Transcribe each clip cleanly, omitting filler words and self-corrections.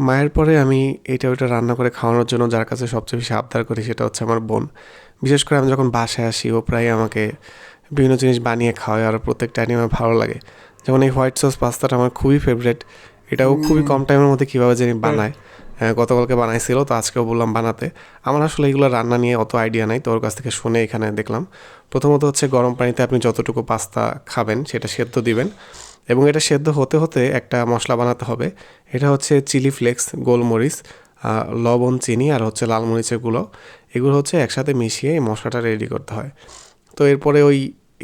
মায়ের পরে আমি এটা ওইটা রান্না করে খাওয়ানোর জন্য যার কাছে সবচেয়ে বেশি আবদার করি সেটা হচ্ছে আমার বোন। বিশেষ করে আমি যখন বাসায় আসি ও প্রায় আমাকে বিভিন্ন জিনিস বানিয়ে খাওয়ায় আর প্রত্যেকটা আইটেম আমার ভালো লাগে। যেমন এই হোয়াইট সস পাস্তাটা আমার খুবই ফেভারিট। এটাও খুবই কম টাইমের মধ্যে কীভাবে জানি বানায়। গতকালকে বানাইছিল তো আজকেও বললাম বানাতে। আমার আসলে এগুলো রান্না নিয়ে অত আইডিয়া নাই, তোর কাছ থেকে শুনে এখানে দেখলাম। প্রথমত হচ্ছে গরম পানিতে আপনি যতটুকু পাস্তা খাবেন সেটা সেদ্ধ দিবেন, এবং এটা সেদ্ধ হতে হতে একটা মশলা বানাতে হবে। এটা হচ্ছে চিলি ফ্লেক্স, গোলমরিচ, লবণ, চিনি আর হচ্ছে লাল মরিচের গুঁড়ো। এগুলো হচ্ছে একসাথে মিশিয়ে এই মশলাটা রেডি করতে হয়। তো এরপরে ওই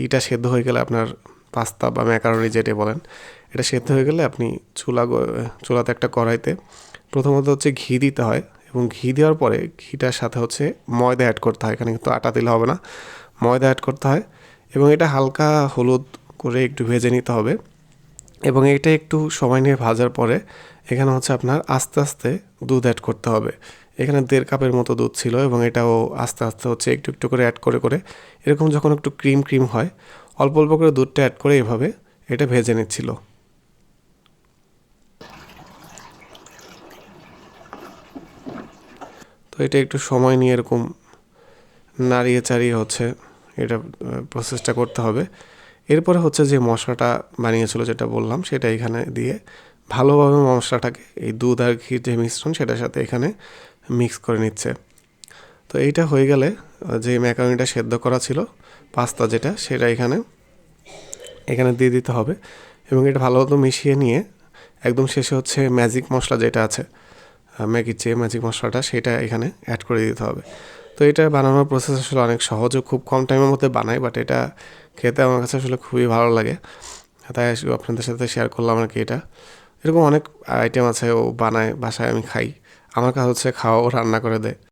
এটা সেদ্ধ হয়ে গেলে আপনার পাস্তা বা ম্যাকারনি যেটা বলেন, এটা সেদ্ধ হয়ে গেলে আপনি চুলাতে একটা কড়াইতে প্রথমত হচ্ছে ঘি দিতে হয়, এবং ঘি দেওয়ার পরে ঘিটার সাথে হচ্ছে ময়দা অ্যাড করতে হয়। এখানে কিন্তু আটা দিলে হবে না, ময়দা অ্যাড করতে হয়, এবং এটা হালকা হলুদ করে একটু ভেজে নিতে হবে। এবং এটা একটু সময় নিয়ে ভাজার পরে এখানে হচ্ছে আপনার আস্তে আস্তে দুধ অ্যাড করতে হবে। এখানে 1.5 কাপের মতো দুধ ছিল, এবং এটাও আস্তে আস্তে হচ্ছে একটু একটু করে অ্যাড করে করে এরকম যখন একটু ক্রিম ক্রিম হয়, অল্প অল্প করে দুধটা অ্যাড করে এভাবে এটা ভেজে নিচ্ছিল। তো এটা একটু সময় নিয়ে এরকম নাড়িয়ে চাড়িয়ে হচ্ছে এটা প্রসেসটা করতে হবে। এরপরে হচ্ছে যে মশলাটা বানিয়েছিল যেটা বললাম সেটা এখানে দিয়ে ভালোভাবে মশলাটাকে এই দুধ আর ঘির যে মিশ্রণ সেটার সাথে এখানে মিক্স করে নিচ্ছে। তো এইটা হয়ে গেলে যে ম্যাকারনিটা সেদ্ধ করা ছিল, পাস্তা যেটা, সেটা এখানে এখানে দিয়ে দিতে হবে, এবং এটা ভালো মতো মিশিয়ে নিয়ে একদম শেষে হচ্ছে ম্যাজিক মশলা যেটা আছে, ম্যাগির যে ম্যাজিক মশলাটা, সেটা এখানে অ্যাড করে দিতে হবে। তো এটা বানানোর প্রসেস আসলে অনেক সহজ ও খুব কম টাইমের মধ্যে বানাই, বাট এটা খেতে আমার কাছে আসলে খুবই ভালো লাগে, তাই আপনাদের সাথে শেয়ার করলাম আর কি। এটা এরকম অনেক আইটেম আছে ও বানায়, বাসায় আমি খাই। আমার কাছে হচ্ছে খাওয়া ও রান্না করে দেয়।